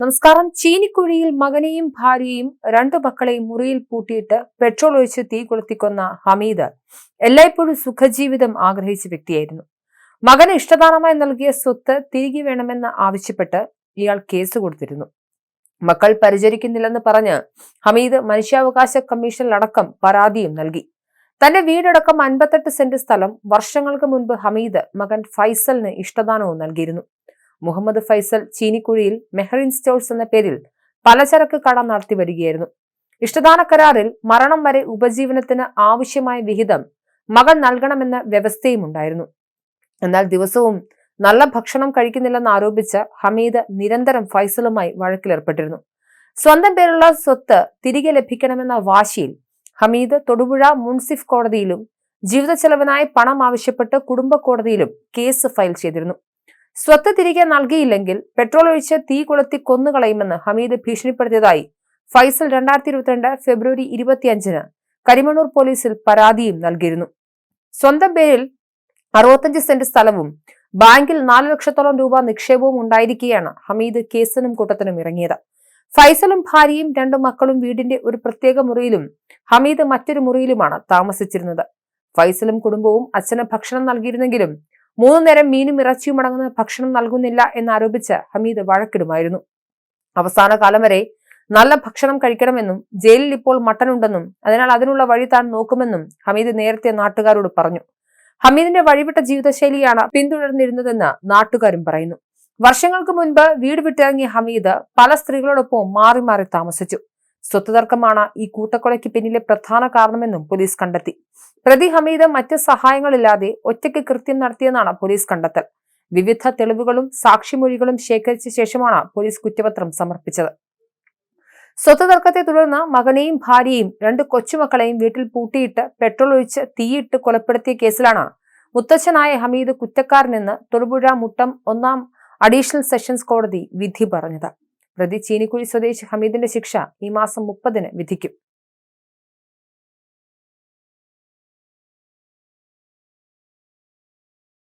നമസ്കാരം. ചീനിക്കുഴിയിൽ മകനെയും ഭാര്യയെയും രണ്ടു മക്കളെയും മുറിയിൽ പൂട്ടിയിട്ട് പെട്രോൾ ഒഴിച്ച് തീ കൊളുത്തിക്കൊന്ന ഹമീദ് എല്ലായ്പ്പോഴും സുഖജീവിതം ആഗ്രഹിച്ച വ്യക്തിയായിരുന്നു. മകന് ഇഷ്ടദാനമായി നൽകിയ സ്വത്ത് തിരികെ വേണമെന്ന് ആവശ്യപ്പെട്ട് ഇയാൾ കേസ് കൊടുത്തിരുന്നു. മക്കൾ പരിചരിക്കുന്നില്ലെന്ന് പറഞ്ഞ് ഹമീദ് മനുഷ്യാവകാശ കമ്മീഷനിലടക്കം പരാതിയും നൽകി. തന്റെ വീടടക്കം 58 സെന്റ് സ്ഥലം വർഷങ്ങൾക്ക് മുൻപ് ഹമീദ് മകൻ ഫൈസലിന് ഇഷ്ടദാനവും നൽകിയിരുന്നു. മുഹമ്മദ് ഫൈസൽ ചീനിക്കുഴിയിൽ മെഹറിൻ സ്റ്റോഴ്സ് എന്ന പേരിൽ പലചരക്ക് കട നടത്തി വരികയായിരുന്നു. ഇഷ്ടദാന കരാറിൽ മരണം വരെ ഉപജീവനത്തിന് ആവശ്യമായ വിഹിതം മകൻ നൽകണമെന്ന വ്യവസ്ഥയും ഉണ്ടായിരുന്നു. എന്നാൽ ദിവസവും നല്ല ഭക്ഷണം കഴിക്കുന്നില്ലെന്ന് ആരോപിച്ച് ഹമീദ് നിരന്തരം ഫൈസലുമായി വഴക്കിലേർപ്പെട്ടിരുന്നു. സ്വന്തം പേരുള്ള സ്വത്ത് തിരികെ ലഭിക്കണമെന്ന വാശിയിൽ ഹമീദ് തൊടുപുഴ മുൻസിഫ് കോടതിയിലും ജീവിത ചെലവിനായി പണം ആവശ്യപ്പെട്ട് കുടുംബ കോടതിയിലും കേസ് ഫയൽ ചെയ്തിരുന്നു. സ്വത്ത് തിരികെ നൽകിയില്ലെങ്കിൽ പെട്രോൾ ഒഴിച്ച് തീ കൊളുത്തി കൊന്നുകളയുമെന്ന് ഹമീദ് ഭീഷണിപ്പെടുത്തിയതായി ഫൈസൽ 2022 ഫെബ്രുവരി 25-ന് കരിമണ്ണൂർ പോലീസിൽ പരാതിയും നൽകിയിരുന്നു. സ്വന്തം പേരിൽ 65 സെന്റ് സ്ഥലവും ബാങ്കിൽ 4 ലക്ഷത്തോളം രൂപ നിക്ഷേപവും ഉണ്ടായിരിക്കെയാണ് ഹമീദ് കേസിനും കൂട്ടത്തിനും ഇറങ്ങിയത്. ഫൈസലും ഭാര്യയും 2 മക്കളും വീടിന്റെ ഒരു പ്രത്യേക മുറിയിലും ഹമീദ് മറ്റൊരു മുറിയിലുമാണ് താമസിച്ചിരുന്നത്. ഫൈസലും കുടുംബവും അച്ഛന് ഭക്ഷണം നൽകിയിരുന്നെങ്കിലും 3 നേരം മീനും ഇറച്ചിയും അടങ്ങുന്ന ഭക്ഷണം നൽകുന്നില്ല എന്നാരോപിച്ച് ഹമീദ് വഴക്കിടുമായിരുന്നു. അവസാന കാലം വരെ നല്ല ഭക്ഷണം കഴിക്കണമെന്നും ജയിലിൽ ഇപ്പോൾ മട്ടൻ ഉണ്ടെന്നും അതിനാൽ അതിനുള്ള വഴി താൻ നോക്കുമെന്നും ഹമീദ് നേരത്തെ നാട്ടുകാരോട് പറഞ്ഞു. ഹമീദിന്റെ വഴിവിട്ട ജീവിതശൈലിയാണ് പിന്തുടർന്നിരുന്നതെന്ന് നാട്ടുകാരും പറയുന്നു. വർഷങ്ങൾക്ക് മുൻപ് വീട് വിട്ടിറങ്ങിയ ഹമീദ് പല സ്ത്രീകളോടൊപ്പം മാറി മാറി താമസിച്ചു. സ്വത്ത് തർക്കമാണ് ഈ കൂട്ടക്കൊലയ്ക്ക് പിന്നിലെ പ്രധാന കാരണമെന്നും പോലീസ് കണ്ടെത്തി. പ്രതി ഹമീദ് മറ്റ് സഹായങ്ങളില്ലാതെ ഒറ്റയ്ക്ക് കൃത്യം നടത്തിയെന്നാണ് പോലീസ് കണ്ടെത്തൽ. വിവിധ തെളിവുകളും സാക്ഷിമൊഴികളും ശേഖരിച്ച ശേഷമാണ് പോലീസ് കുറ്റപത്രം സമർപ്പിച്ചത്. സ്വത്ത് തർക്കത്തെ തുടർന്ന് മകനെയും ഭാര്യയെയും 2 കൊച്ചുമക്കളെയും വീട്ടിൽ പൂട്ടിയിട്ട് പെട്രോൾ ഒഴിച്ച് തീയിട്ട് കൊലപ്പെടുത്തിയ കേസിലാണ് മുത്തച്ഛനായ ഹമീദ് കുറ്റക്കാരനെന്ന് തൊടുപുഴ മുട്ടം 1-ാം അഡീഷണൽ സെഷൻസ് കോടതി വിധി പറഞ്ഞത്. പ്രതി ചീനിക്കുഴി സ്വദേശി ഹമീദിന്റെ ശിക്ഷ ഈ മാസം 30-ന് വിധിക്കും.